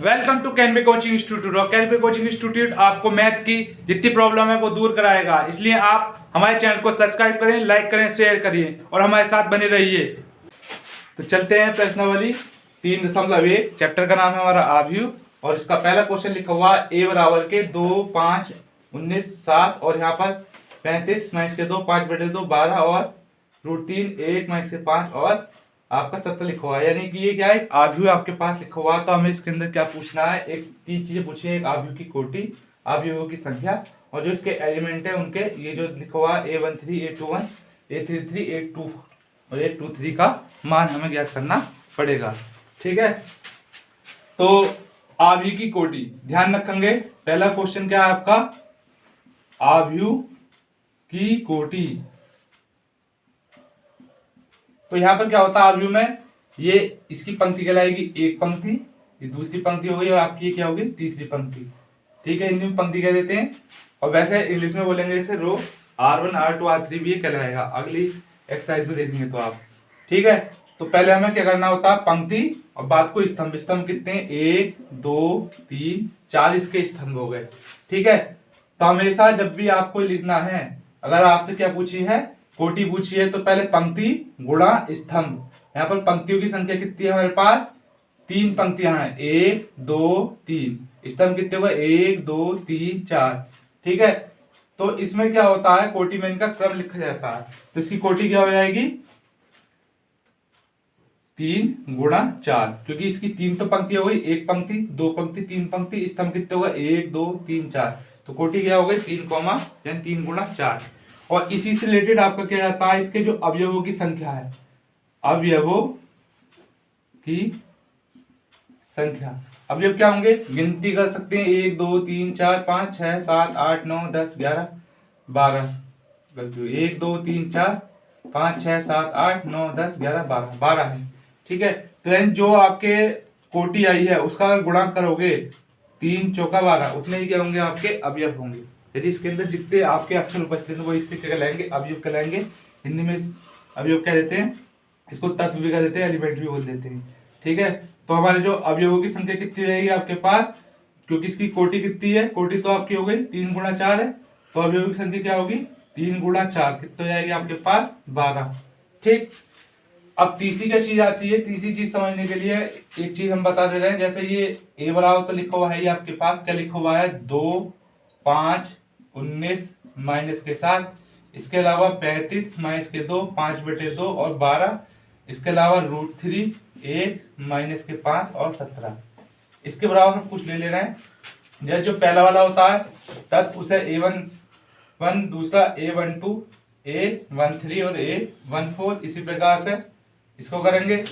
Welcome to Canway coaching institute. और Canway coaching institute आपको math की जितनी प्रॉब्लम है वो दूर कराएगा, इसलिए आप हमारे चैनल को सब्सक्राइब करें, लाइक करें, शेयर करिए और हमारे साथ बने रहिए। तो चलते हैं प्रश्नावली 3.1। चैप्टर का नाम है हमारा आव्यूह और इसका पहला क्वेश्चन लिखा हुआ a बराबर के 2, 5, 19, 7 और यहाँ पर 35 माइनस के 2, 5/2, 12 और √3, 1 माइनस के 5 और आपका 70 लिखा हुआ है। यानी कि ये क्या है, आव्यूह आपके पास लिखा हुआ है। तो हमें इसके अंदर क्या पूछना है, एक 3 चीजें पूछी है। एक आव्यूह की कोटि, आव्यूहों की संख्या और जो इसके एलिमेंट है उनके, ये जो लिखा हुआ है a13, a21, a33, a2 और a23 का मान हमें ज्ञात करना पड़ेगा। ठीक है, तो आव्यूह की कोटि ध्यान रखेंगे। पहला क्वेश्चन क्या है आपका, आव्यूह की कोटि। तो यहां पर क्या होता है आव्यूह में, ये इसकी पंक्ति कहलाएगी एक पंक्ति, ये दूसरी पंक्ति हो गई और आपकी ये क्या होगी, तीसरी पंक्ति। ठीक है, हिंदी में पंक्ति कह देते हैं और वैसे इंग्लिश में बोलेंगे इसे रो। R1, R2, R3 भी ये कहलाएगा, अगली एक्सरसाइज में देखेंगे तो आप। ठीक है, तो पहले हमें क्या करना होता है, पंक्ति और बाद को स्तंभ। स्तंभ कितने, 1, 2, 3, 4 इसके स्तंभ हो गए। ठीक है, तो हमेशा जब भी आपको लिखना है, अगर आपसे क्या पूछी है, कोटि पूछी है, तो पहले पंक्ति गुणा स्तंभ। यहाँ पर पंक्तियों की संख्या कितनी है हमारे पास, 3 पंक्तियां हैं, 1, 2, 3। स्तंभ कितने हुए, 1, 2, 3, 4। ठीक है, तो इसमें क्या होता है, कोटि में इनका क्रम लिखा जाता है। तो इसकी कोटि क्या हो जाएगी, 3 गुणा 4, क्योंकि इसकी 3 तो पंक्ति हो गई, 1 पंक्ति, 2 पंक्ति, 3 पंक्ति। स्तंभ कितने होगा, 1, 2, 3, 4। तो कोटि क्या हो गई, 3 कॉमा यानी 3 गुणा 4। और इसी से रिलेटेड आपका क्या जाता है, इसके जो अवयवों की संख्या है, अवयवों की संख्या। अवयव क्या होंगे, गिनती कर सकते हैं, 1, 2, 3, 4, 5, 6, 7, 8, 9, 10, 11, 12। गलती, 1, 2, 3, 4, 5, 6, 7, 8, 9, 10, 11, 12, 12 है। ठीक है, तो यानी जो आपके कोटि आई है उसका अगर गुणा करोगे, 3 चौका 12, उतने ही क्या होंगे, आपके अवयव होंगे। यदि इसके अंदर जितने आपके अक्षर उपस्थित हैं वो इसके क्या कहलाएंगे, अवयव कहलाएंगे। हिंदी में अवयव क्या देते हैं, इसको तत्व भी कह देते हैं, एलिमेंट भी बोल देते हैं। ठीक है, तो हमारे जो अवयवों की संख्या कितनी रहेगी आपके पास, क्योंकि इसकी कोटि कितनी है, कोटि तो आपकी हो गई 3 गुणा 4 है, तो अवयवों की संख्या क्या होगी, 3 गुणा 4 कितनी हो जाएगी आपके पास, 12। ठीक, अब तीसरी क्या चीज आती है, तीसरी चीज समझने के लिए एक चीज हम बता दे रहे हैं। जैसे ये a बराबर तो लिखा हुआ है, ये आपके पास क्या लिखा हुआ है, 2, 5, 19 माइनस के 7, इसके अलावा 35 माइनस के 2, 5/2 और 12, इसके अलावा √3, 1 माइनस के 5 और 17। इसके बराबर हम कुछ ले ले रहे हैं। जैसे जो पहला वाला होता है तब उसे a11, दूसरा a12, a13 और a14। इसी प्रकार से इसको करेंगे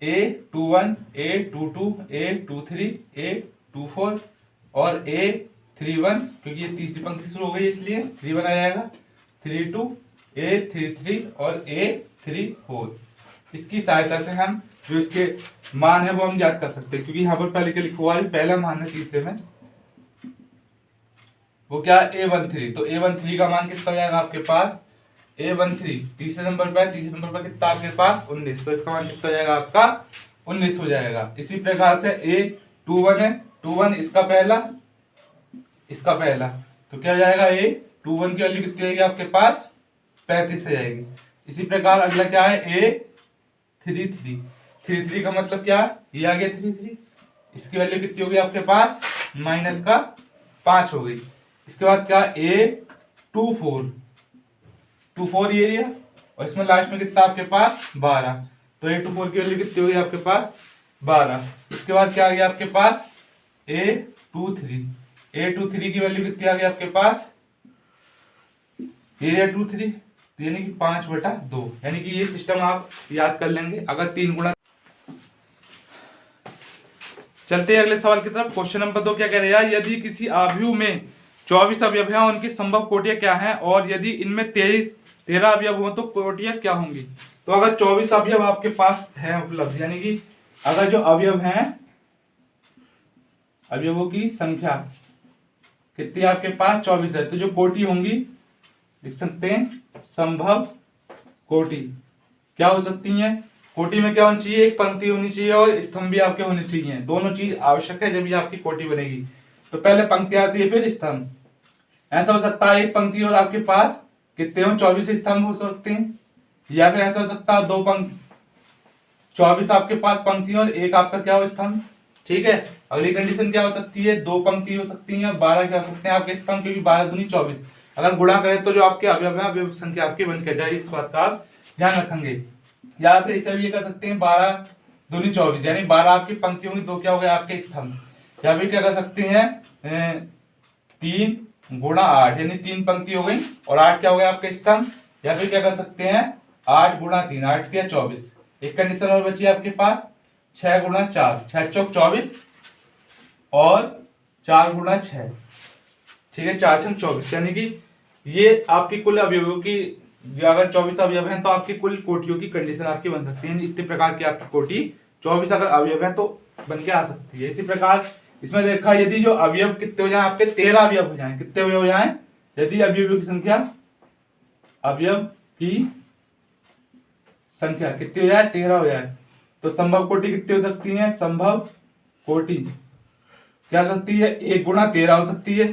a21, a22, a23, a24 और a31, क्योंकि ये तीसरी पंक्ति शुरू हो गई इसलिए 31 आ जाएगा, 32, a33 और a34। इसकी सहायता से हम जो इसके मान है वो हम याद कर सकते हैं, क्योंकि यहाँ पर पहले के लिखा हुआ है, पहला मान है तीसरे में, वो क्या है, a13। तो a13 का मान कितना हो जाएगा आपके पास, a13 तीसरे नंबर पर, तीसरे नंबर पर कितना आपके पास, 19। तो इसका मान कितना हो जाएगा आपका, 19 हो जाएगा। इसी प्रकार से a21 है, 21 इसका पहला, इसका पहला, तो क्या हो जाएगा, a21 की वैल्यू कितनी होगी आपके पास, 35 हो जाएगी। इसी प्रकार अगला क्या है, a33, 33 का मतलब क्या है, ये आ गया 33, इसकी वैल्यू कितनी होगी आपके पास, माइनस का 5 हो गई। इसके बाद क्या, a24, 24 ये लिया और इसमें लास्ट में कितना आपके पास, 12। तो a24 की वैल्यू कितनी होगी आपके पास, 12। इसके बाद क्या आ गया आपके पास, a23, a23 की वैल्यू कितनी आ गई आपके पास, ये 23, यानी कि 5/2। यानी कि ये सिस्टम आप याद कर लेंगे अगर 3 गुणा। चलते हैं अगले सवाल की तरफ। क्वेश्चन नंबर 2 क्या कह रहा है, यदि किसी आव्यूह में 24 अवयव हैं, उनकी संभव कोटियां क्या हैं, और यदि इनमें 13 अवयव हो तो कोटियां क्या होंगी। तो अगर 24 अवयव आपके पास है उपलब्ध, यानी कि अगर जो अवयव हैं, अवयवों की संख्या कितनी आपके पास, 24 है, तो जो कोटि होंगी लिख सकते हैं संभव कोटि क्या हो सकती हैं, कोटि में क्या होना चाहिए, एक पंक्ति होनी चाहिए और स्तंभ भी आपके होने चाहिए, दोनों चीज आवश्यक है जब ये आपकी कोटि बनेगी। तो पहले पंक्ति आती है फिर स्तंभ। ऐसा हो सकता है एक पंक्ति और आपके पास कितने हो, 24 स्तंभ हो सकते हैं, या फिर ऐसा हो सकता है 24 आपके पास पंक्ति और एक आपका क्या हो, स्तंभ। ठीक है, अगली कंडीशन क्या हो सकती है, 2 पंक्ति हो सकती है और 12 क्या हो सकते हैं आपके स्तंभ, क्योंकि 12 दूनी 24। अगर गुणा करें तो जो आपके अवयव है अवयव संख्या आपकी बन के जाएगी, इस बात का आप ध्यान रखेंगे। या फिर इसे भी ये कर सकते हैं 12 दूनी 24, यानी 12 आपकी पंक्ति होंगी, 2 क्या हो गए आपके स्तंभ। या फिर क्या कर सकते हैं 3 गुणा 8, यानी 3 पंक्ति हो गई और 8 क्या हो गया आपके स्तंभ। या फिर क्या कर सकते हैं 8 गुणा 3, 8 क्या 24। एक कंडीशन और बची आपके पास 6 गुणा 4, 6 चौक 24 और 4 गुणा 6, ठीक है 4 छंग 24, यानी कि ये आपकी कुल अवयवों की, अगर 24 अवयव हैं तो आपकी कुल कोटियों की कंडीशन आपकी बन सकती है। इतने प्रकार की आपकी कोटि 24 अगर अवयव है तो बन के आ सकती है। इसी प्रकार इसमें देखा, यदि जो अवयव कितने हो जाए आपके, 13 अवयव हो जाए, कितने अवयव हो जाए, यदि अवयवों की संख्या, अवयव की संख्या कितनी हो जाए, 13 हो जाए, तो संभव कोटि कितनी हो सकती है, संभव कोटि क्या हो सकती है, 1 गुणा 13 हो सकती है।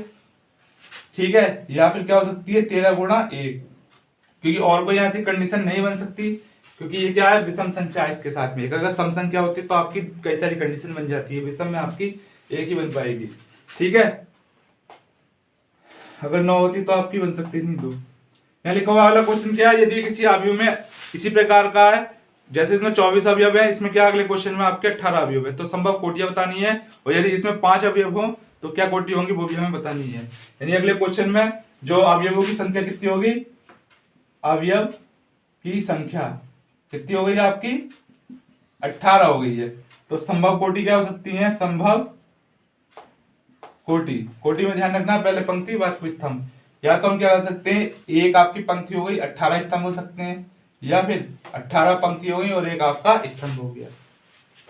ठीक है, या फिर क्या हो सकती है 13 गुणा 1, क्योंकि और कोई ऐसी कंडीशन नहीं बन सकती, क्योंकि ये क्या है विषम संख्या है इसके साथ में। अगर सम संख्या होती तो आपकी कई सारी कंडीशन बन जाती है, विषम में आपकी एक ही बन पाएगी। ठीक है, अगर 9 होती तो आपकी बन सकती थी 2। यहाँ लिखा हुआ अगला क्वेश्चन क्या है, यदि किसी अवयव में इसी प्रकार का है, जैसे इसमें 24 अवयव है, इसमें क्या अगले क्वेश्चन में आपके 18 अवयव है, तो संभव कोटियां बतानी है। और यदि इसमें 5 अवयव हो तो क्या कोटि होंगी वो भी हमें बतानी है। यानी अगले क्वेश्चन में जो अवयवों की संख्या कितनी होगी, अवयव की संख्या कितनी हो गई है आपकी, 18 हो गई है। तो संभव कोटि क्या हो सकती है, संभव कोटि, कोटि में ध्यान रखना पहले पंक्ति बाद को स्तंभ। या तो हम क्या कर सकते हैं, एक आपकी पंक्ति हो गई 18 स्तंभ हो सकते हैं, या फिर 18 पंक्ति हो गई और एक आपका स्तंभ हो गया।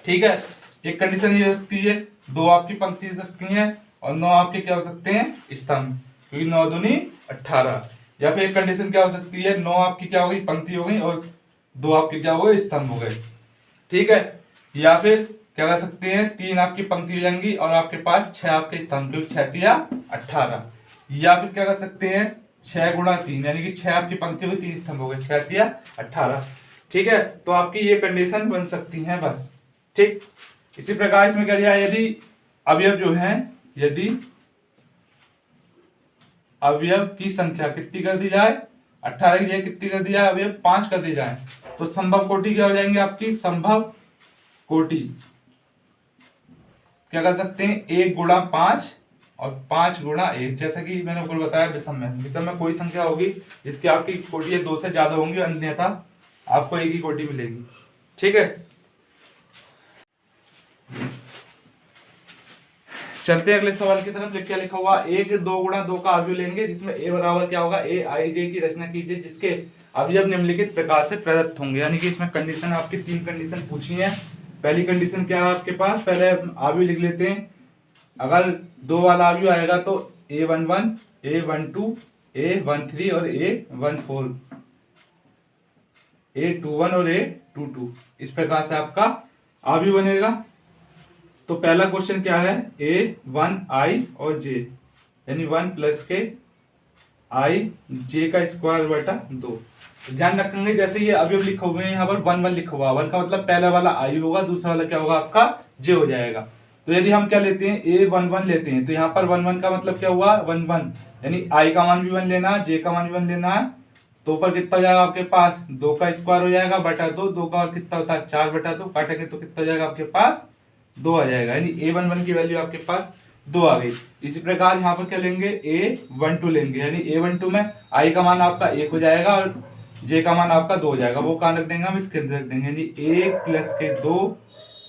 ठीक है, एक कंडीशन ये हो सकती है 2 आपकी पंक्ति हो सकती हैं और 9 आपके क्या हो सकते हैं स्तंभ, क्योंकि 9 दूनी 18। या फिर एक कंडीशन क्या हो सकती है 9 आपकी क्या हो गई पंक्ति हो गई और 2 आपके क्या हो गए स्तंभ हो गए। ठीक है, या फिर क्या कर सकते हैं 3 आपकी पंक्ति हो जाएंगी और आपके पास 6 आपके स्तंभ, क्योंकि 6 तिया 18। या फिर क्या कर सकते हैं 6 गुणा 3, यानी कि 6 आपकी पंक्ति हुई 3 स्तंभ हो गए, 6 तिया 18। ठीक है, तो आपकी ये कंडीशन बन सकती है बस। ठीक, इसी प्रकार इसमें क्या दिया, यदि अवयव जो है, यदि अवयव की संख्या कितनी कर दी जाए, 18 की जगह कितनी कर दी जाए, अवयव 5 कर दी जाए, तो संभव कोटि क्या हो जाएंगे आपकी, संभव कोटि क्या कर सकते हैं 1 गुणा 5 और 5 गुणा 1। जैसा कि मैंने ऊपर बताया विषम में कोई संख्या होगी जिसकी आपकी कोटि 2 से ज्यादा होंगी, अन्यथा आपको एक ही कोटि मिलेगी। ठीक है, चलते हैं अगले सवाल की तरफ। क्या लिखा हुआ, 1 2 गुणा 2 का अवयव लेंगे जिसमें a बराबर क्या होगा, a i j की रचना कीजिए जिसके अवयव निम्नलिखित प्रकार से प्रदत्त होंगे। यानी कि इसमें कंडीशन आपकी 3 कंडीशन पूछी है। पहली कंडीशन क्या है आपके पास, पहले अवयव लिख लेते हैं। अगर 2 वाला अवयव आएगा तो a11 a12 a13 और a14, a21 और a22, इस प्रकार से आपका अवयव बनेगा। तो पहला क्वेश्चन क्या है, a1 i और j, यानी 1 प्लस के i j का स्क्वायर बटा 2। ध्यान रखेंगे जैसे ये अवयव लिखा हुए हैं यहाँ पर 1 1 लिखा हुआ, 1 का मतलब पहला वाला i होगा, दूसरा वाला क्या होगा आपका j हो जाएगा। तो यदि हम क्या लेते हैं a11 लेते हैं, तो यहाँ पर 1 1 का मतलब क्या हुआ 1 1, यानी i का मान भी 1 लेना है, j का मान भी 1 लेना है। तो ऊपर कितना हो जाएगा आपके पास 2 का स्क्वायर हो जाएगा बटा 2, 2 का और कितना होता है 4 बटा 2, काटेंगे तो कितना हो जाएगा आपके पास 2 आ जाएगा, यानी a11 की वैल्यू आपके पास 2 आ गई। इसी प्रकार यहाँ पर क्या लेंगे a12 लेंगे, यानी a12 में i का मान आपका 1 हो जाएगा और j का मान आपका 2 हो जाएगा, वो कहाँ रख देंगे हम इसके अंदर रख देंगे, यानी 1 प्लस के 2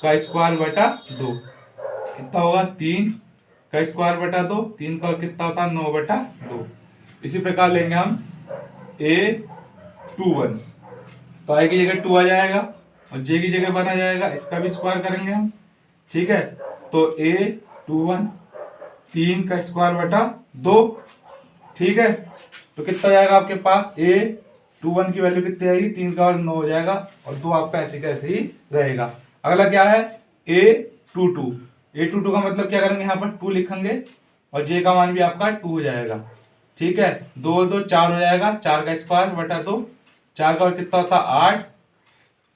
का स्क्वायर बटा 2 कितना होगा 3 का स्क्वायर बटा 2, 3 का कितना होता है 9 बटा 2। इसी प्रकार लेंगे हम a21, तो i की जगह 2 आ जाएगा और j की जगह 1 आ जाएगा, इसका भी स्क्वायर करेंगे हम। ठीक है, तो a21 3 का स्क्वायर बटा 2। ठीक है, तो कितना जाएगा आपके पास 2 1 की वैल्यू कितनी आएगी, 3 का और 9 हो जाएगा, और 2 आपका ऐसे का ऐसे ही रहेगा। अगला क्या है, A22। A22 का मतलब क्या करेंगे, यहाँ पर 2 लिखेंगे और J का मान भी आपका 2 हो जाएगा। ठीक है, 2 2 4 हो जाएगा, 4 का स्क्वायर बटा 2, 4 का और कितना होता है 8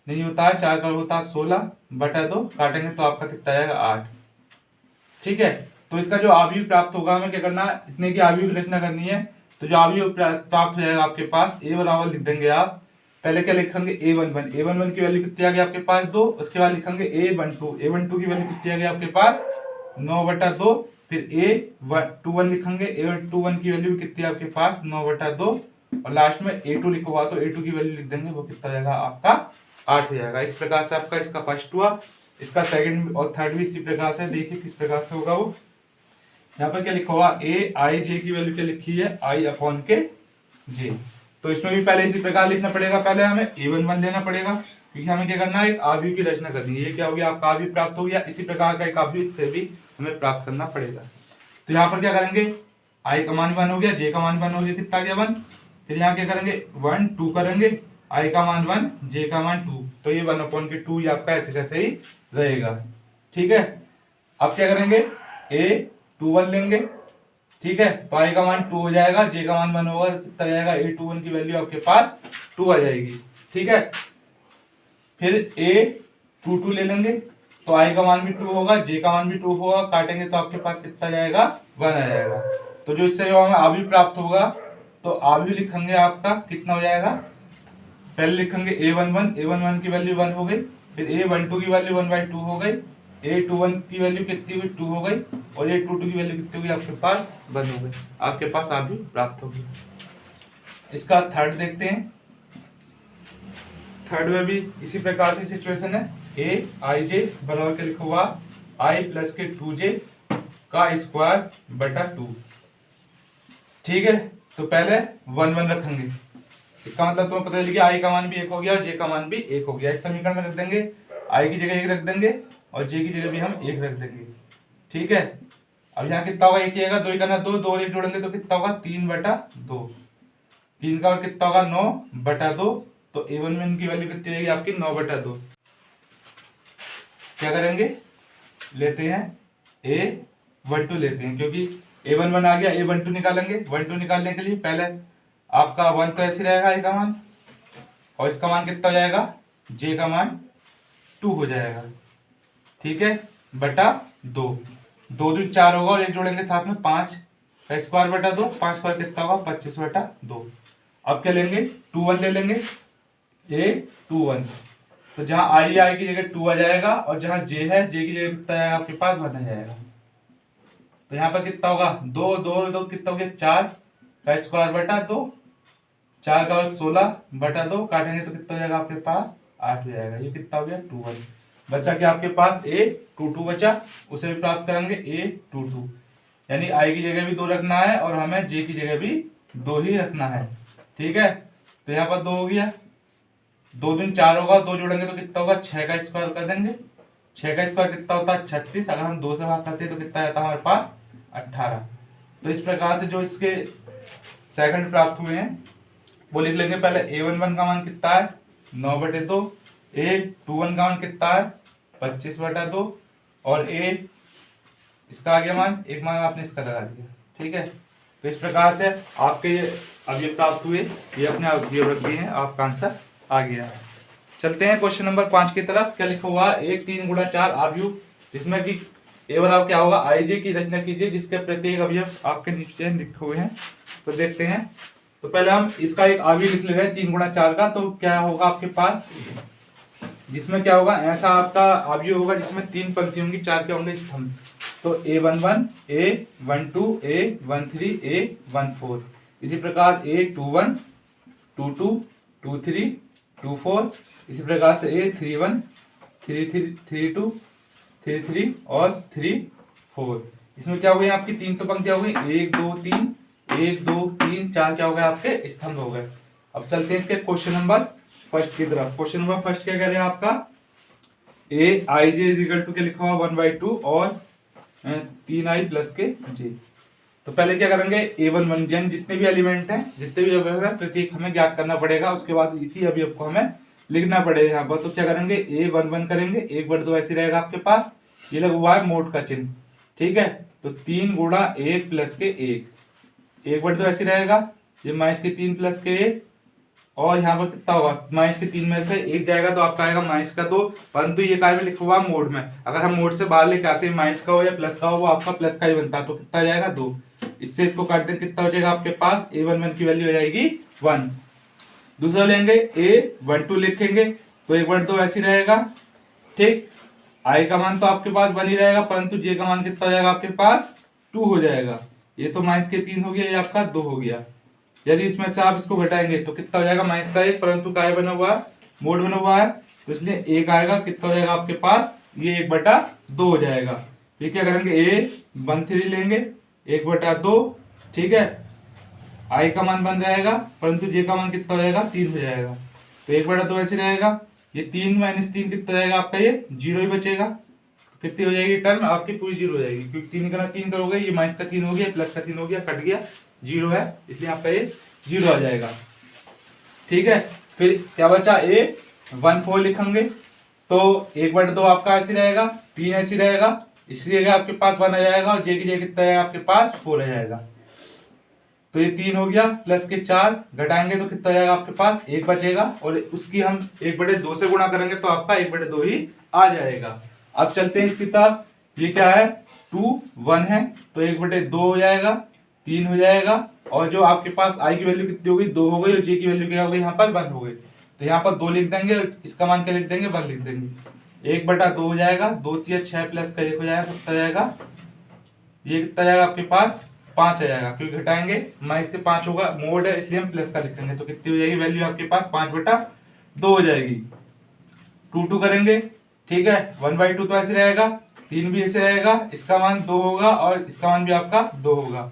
नहीं होता है, 4 का होता है 16 बटा 2, काटेंगे तो आपका कितना आएगा 8। ठीक है, तो इसका जो आव्यूह प्राप्त होगा, हमें क्या करना है, इतने की आव्यूह की रचना करनी है। तो जो आव्यूह प्राप्त हो जाएगा आपके पास, A बराबर लिख देंगे आप, पहले क्या लिखेंगे A11 की वैल्यू कितनी आ गई आपके पास 2, उसके बाद लिखेंगे A12 की वैल्यू कितनी आ गई आपके पास 9 बटा 2, फिर A21 लिखेंगे, A21 की वैल्यू कितनी है आपके पास 9 बटा 2, और लास्ट में A2 लिखोगा तो A2 की वैल्यू लिख देंगे, वो कितना जाएगा आपका 8 हो जाएगा। इस प्रकार से आपका इसका फर्स्ट हुआ, इसका सेकंड और थर्ड भी इसी प्रकार से, देखिए किस प्रकार से होगा वो। यहाँ पर क्या लिखा हुआ, ए आई जे की वैल्यू क्या लिखी है, आई अपॉन के जे। तो इसमें भी पहले इसी प्रकार लिखना पड़ेगा, पहले हमें A11 लेना पड़ेगा, क्योंकि हमें क्या करना है, एक आव्यूह की रचना करनी है। ये क्या हो गया आपका आव्यूह प्राप्त हो गया, इसी प्रकार का एक आव्यूह इससे भी हमें प्राप्त करना पड़ेगा। तो यहाँ पर क्या करेंगे, आई का मान 1 हो गया, जे का मान 1 हो गया, कितना गया 1, फिर यहाँ क्या करेंगे 1 2 करेंगे, आई का मान 1, जे का मान 2, तो ये 1/2 ये आपका ऐसे कैसे ही रहेगा। ठीक है, अब क्या करेंगे, A21 लेंगे। ठीक है, तो आई का मान 2 हो जाएगा, जे का मान 1 होगा, कितना जाएगा A21 की वैल्यू आपके पास 2 आ जाएगी। ठीक है, फिर A22 ले लेंगे, तो आई का मान भी 2 होगा, जे का मान भी 2 होगा, काटेंगे तो आपके पास कितना जाएगा 1 आ जाएगा। तो जो इससे जो हमें आव्यूह प्राप्त होगा, तो आव्यूह लिखेंगे आपका कितना हो जाएगा, पहले लिखेंगे A11 की वैल्यू 1 हो गई, फिर A12 की वैल्यू 1/2 हो गई, A21 की वैल्यू कितनी हुई 2 हो गई, और A22 की वैल्यू कितनी हुई आपके पास 1 हो गई, आपके पास आव्यूह प्राप्त हो गई। इसका थर्ड देखते हैं, थर्ड में भी इसी प्रकार से सिचुएशन है, ए आई जे बराबर के लिखा हुआ आई प्लस के 2j का स्क्वायर बटा 2। ठीक है, तो पहले 1 1 रखेंगे, इसका मतलब तुम्हें पता चल गया आई का मान भी 1 हो गया और जे का मान भी 1 हो गया। इस समीकरण में रख देंगे, आई की जगह 1 रख देंगे और जे की जगह भी हम 1 रख देंगे। ठीक है, अब यहाँ कितना होगा, 1 आएगा, 2 करना 2 2 और 1 जोड़ेंगे तो कितना होगा 3 बटा 2, 3 का और कितना होगा 9 बटा 2, तो A11 की वैल्यू कितनी आएगी आपकी 9 बटा 2। क्या करेंगे, लेते हैं A12 लेते हैं, क्योंकि A11 आ गया, A12 निकालेंगे। 12 निकालने के लिए पहले आपका 1 तो ऐसे रहेगा A का मान, और इसका मान कितना हो जाएगा, J का मान 2 हो जाएगा। ठीक है, बटा 2, 2 2 4 होगा और 1 जोड़ेंगे साथ में 5 का स्क्वायर बटा 2, 5 स्क्वायर कितना होगा 25 बटा 2। अब क्या लेंगे, 2 1 ले लेंगे, A21, तो जहां आई की जगह 2 आ जाएगा, और जहां J है, J की जगह कितना आएगा आपके पास 1 आ जाएगा। तो यहाँ पर कितना होगा 2 2 2 कितना हो गया 4 का स्क्वायर बटा 2, 4 का 16 बटा 2, काटेंगे तो कितना हो जाएगा आपके पास 8 हो जाएगा। ये कितना हो गया 2 1 बचा, कि आपके पास A22 बचा, उसे भी प्राप्त करेंगे A22, यानी आई की जगह भी 2 रखना है और हमें J की जगह भी 2 ही रखना है। ठीक है, तो यहाँ पर 2 हो गया, 2 दिन 4 होगा, 2 जोड़ेंगे तो कितना होगा 6 का स्क्वायर कर देंगे, 6 का स्क्वायर कितना होता है 36, अगर हम 2 से भाग करते हैं तो कितना आता है हमारे पास 18। तो इस प्रकार से जो इसके सेकंड प्राप्त हुए हैं वो लिख लेंगे। पहले A11 का मान कितना है 9 बटे 2, A21 का मान कितना है 25 बटा 2, और इसका आ गया मान, एक मान आपने इसका लगा दिया। ठीक है, तो इस प्रकार से आपके ये अवयव प्राप्त हुए, ये अपने अवयव रख दिए हैं, आपका आंसर आ गया है। चलते हैं क्वेश्चन नंबर 5 की तरफ। क्या लिखा हुआ, 1 3 गुणा 4 अवयव, जिसमें कि ए बराबर क्या होगा आई जे की रचना कीजिए, जिसके प्रत्येक अवयव आपके नीचे लिखे हुए हैं। तो देखते हैं, तो पहले हम इसका एक अवयव लिख ले रहे हैं 3 गुणा 4 का। तो क्या होगा आपके पास, जिसमें क्या होगा, ऐसा आपका अवयव होगा जिसमें 3 पंक्ति होंगी, 4 क्या होंगे स्तंभ। तो A11 A12 A13 A14, इसी प्रकार A21 22 23 24, इसी प्रकार से A31 32 33 और 34। इसमें क्या हो गई आपकी 3 तो पंक्तियां हो गई, 1 2 3 1 2 3 4 क्या हो गए आपके स्तंभ हो गए। अब चलते हैं इसके क्वेश्चन नंबर फर्स्ट की तरफ। क्वेश्चन नंबर फर्स्ट क्या कह रहे हैं आपका, ए आई जे इज इक्वल टू क्या लिखा हुआ 1/2 और 3i प्लस के जे। तो पहले क्या करेंगे A11 यानी जितने भी एलिमेंट हैं, जितने भी अवयव है, प्रत्येक हमें ज्ञात करना पड़ेगा। उसके बाद इसी अवयव को हमें लिखना पड़ेगा यहाँ पर। तो क्या करेंगे A11 करेंगे, 1/2 ऐसे रहेगा आपके पास, ये लगा हुआ है मोड का चिन्ह, ठीक है। तो 3 गुणा 1 प्लस के 1/2 ऐसे रहेगा, ये माइनस के 3 प्लस के 1, और यहाँ पर कितना होगा, माइनस के 3 में से 1 जाएगा तो आपका आएगा माइनस का 2, परंतु ये कार्य में लिखा हुआ मोड में, अगर हम मोड से बाहर लेके आते हैं माइनस का हो या प्लस का हो, वो आपका प्लस का ही बनता है। तो कितना जाएगा 2, इससे इसको काट दें, कितना हो जाएगा आपके पास, A11 की वैल्यू हो जाएगी 1। दूसरा लेंगे A12 लिखेंगे, तो 1/2 ऐसी रहेगा, ठीक। आई का मान तो आपके पास 1 ही रहेगा, परंतु जे का मान कितना हो जाएगा आपके पास 2 हो जाएगा। ये तो माइनस के 3 हो गया, ये आपका 2 हो गया। यदि इसमें से आप इसको घटाएंगे तो कितना हो जाएगा माइनस का 1, परंतु काय बना हुआ है, मोड बना हुआ है, तो इसलिए 1 आएगा, कितना हो जाएगा आपके पास, ये 1/2 हो जाएगा। ये क्या करेंगे A13 लेंगे 1/2, ठीक है। आई का मान बन जाएगा, परंतु जे का मान कितना हो जाएगा 3 हो जाएगा, तो 1/2 ऐसे रहेगा। ये 3 माइनस 3 कितना हो जाएगा आपका, ये 0 ही बचेगा। कितनी हो जाएगी टर्म आपकी, पूरी 0 हो जाएगी, क्योंकि 3 का 3 करोगे, ये माइनस का 3 हो गया, प्लस का 3 हो गया, कट गया, 0 है, इसलिए आपका ये 0 आ जाएगा, ठीक है। फिर क्या बचा, A14 लिखेंगे, तो 1/2 आपका ऐसे रहेगा, 3 ऐसे रहेगा, इसलिए आपके पास 1 आ जाएगा, और जे की जगह कितना है आपके पास 4 आ जाएगा। तो ये 3 हो गया, प्लस के 4 घटाएंगे तो कितना जाएगा आपके पास, 1 बचेगा, और उसकी हम 1/2 से गुणा करेंगे तो आपका 1/2 ही आ जाएगा। अब चलते हैं इसकी तरफ, ये क्या है 2 1 है, तो 1/2 हो जाएगा, 3 हो जाएगा, और जो आपके पास आई की वैल्यू कितनी हो गई, 2 हो गई, और जे की वैल्यू क्या हो गई यहाँ पर 1 हो गई। तो यहाँ पर 2 लिख देंगे, और इसका मान क्या लिख देंगे, 1 लिख देंगे। 1/2 हो जाएगा, 2 3 6 प्लस का 1 हो जाएगा, कितना जाएगा, ये कितना जाएगा आपके पास 5 आ जाएगा, क्योंकि घटाएंगे माइनस के 5 होगा, मोड है इसलिए हम प्लस का लिखेंगे। तो कितनी हो जाएगी वैल्यू आपके पास 5/2 हो जाएगी। 2 करेंगे, ठीक है, 1/2 तो ऐसे रहेगा, 3 भी ऐसे रहेगा, इसका मान 2 होगा, और इसका मान भी आपका 2 होगा।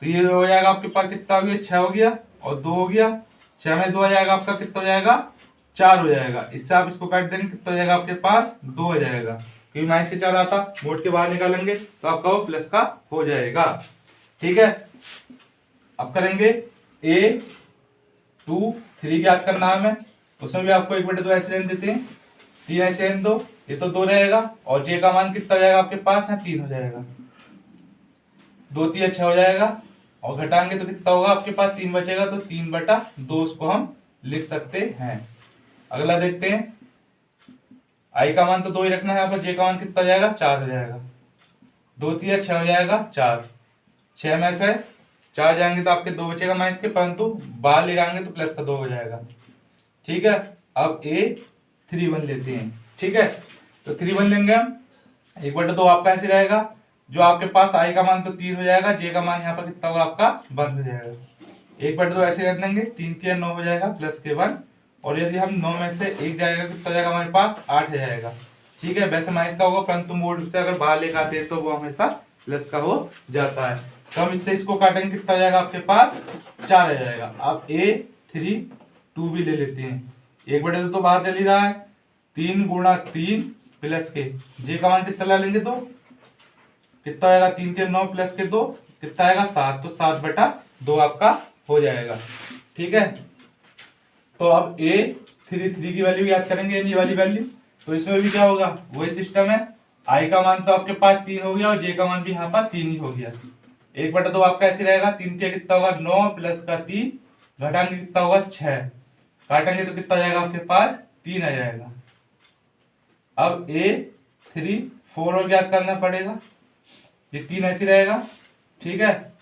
तो ये हो जाएगा आपके पास कितना हो गया, 6 हो गया, और 2 हो गया, 6 में 2 आ जाएगा आपका, कितना हो जाएगा 4 हो जाएगा। इससे आप इसको काट देंगे, कितना हो जाएगा आपके पास 2 हो जाएगा, क्योंकि माइनस के 4 आता, मोड के बाहर निकालेंगे तो आपका वो प्लस का हो जाएगा, ठीक है। अब करेंगे A23 याद करना है हमें, उसमें भी आपको 1/2 ऐसे रहने देते हैं, 3 ऐसे रहने दो, ये तो 2 रहेगा, और जे का मान कितना हो जाएगा आपके पास है 3 हो जाएगा, 2 3 6 हो जाएगा, और घटाएंगे तो कितना होगा आपके पास 3 बचेगा, तो 3/2 उसको हम लिख सकते हैं। अगला देखते हैं, आई का मान तो 2 ही रखना है यहाँ पर, जे का मान कितना हो जाएगा 4 हो जाएगा, 2 3 6 हो जाएगा 4, 6 में से 4 जाएंगे तो आपके 2 बचेगा माइनस के, परंतु बाहर ले जाएंगे तो प्लस का 2 हो जाएगा, ठीक है। अब A31 लेते हैं, ठीक है, तो 31 लेंगे हम, 1/2 आपका ऐसे रहेगा, जो आपके पास आई का मान तो 3 हो जाएगा, जे का मान यहाँ पर कितना होगा आपका 1 हो जाएगा, 1/2 ऐसे रख देंगे, 3 3 9 हो जाएगा, प्लस के 1, और यदि हम 9 में से 1 जाएगा कितना हो जाएगा हमारे पास 8 हो जाएगा, ठीक है। वैसे माइनस का होगा, परंतु मोड से अगर बाहर लेकर आते हैं तो वो हमेशा प्लस का हो जाता है। तो हम इससे इसको काटेंगे, कितना हो जाएगा आपके पास 4 आ जाएगा। अब A32 भी ले लेते हैं, 1/2 तो बाहर चल ही रहा है, 3 गुणा 3 प्लस के, जे का मान कितना ला लेंगे, तो कितना आएगा 3 3 9 प्लस के 2 कितना आएगा 7, तो 7/2 आपका हो जाएगा, ठीक है। तो अब A33 की वैल्यू याद करेंगे, ये वाली वैल्यू, तो इसमें भी क्या होगा, वही सिस्टम है, आई का मान तो आपके पास 3 हो गया, और जे का मान भी यहाँ पर 3 ही हो गया। 1/2 आपका ऐसे रहेगा, 3 के कितना होगा 9 प्लस का 3, घटाएंगे कितना होगा 6, काटेंगे तो कितना जाएगा आपके पास 3 आ जाएगा। अब A34 और याद करना पड़ेगा, ये 3 ऐसे रहेगा, ठीक है।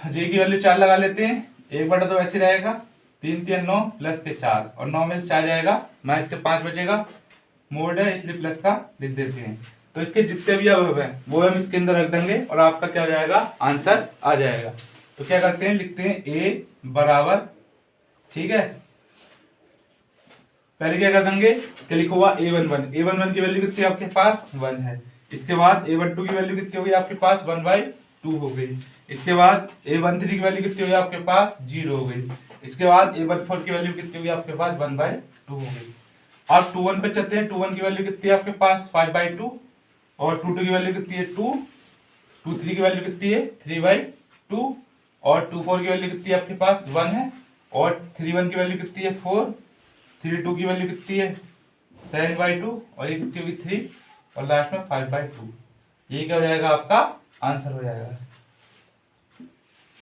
जे की वैल्यू 4 लगा लेते हैं, 1/2 ऐसे रहेगा, 3 3 9 प्लस के 4, और 9 में से 4 जाएगा, माइनस के 5 बचेगा, मोड है इसलिए प्लस का लिख देते हैं। तो इसके जितने भी अवयव हैं वो हम इसके अंदर रख देंगे, और आपका क्या हो जाएगा आंसर आ जाएगा। तो क्या करते हैं, लिखते हैं A बराबर, ठीक है, पहले क्या कर देंगे, क्या लिखो हुआ A11 की वैल्यू कितनी आपके पास 1 है, इसके बाद A12 की वैल्यू कितनी होगी आपके पास 1/2 हो गई, इसके बाद A13 की वैल्यू कितनी होगी आपके पास 0 हो गई, इसके बाद A14 की वैल्यू कितनी होगी आपके पास 1/2 हो गई। अब 21 पे चलते हैं, 21 की वैल्यू कितनी है आपके पास 5/2, और 22 की वैल्यू कितनी है 2, टू थ्री की वैल्यू कितनी है 3/2, और 2 4 की वैल्यू कितनी है आपके पास 1 है, और 3 1 की वैल्यू कितनी है 4, 3 2 की वैल्यू कितनी है 7/2, और ये कितनी होगी 3, और लास्ट में 5/2। ये क्या हो जाएगा आपका आंसर हो जाएगा।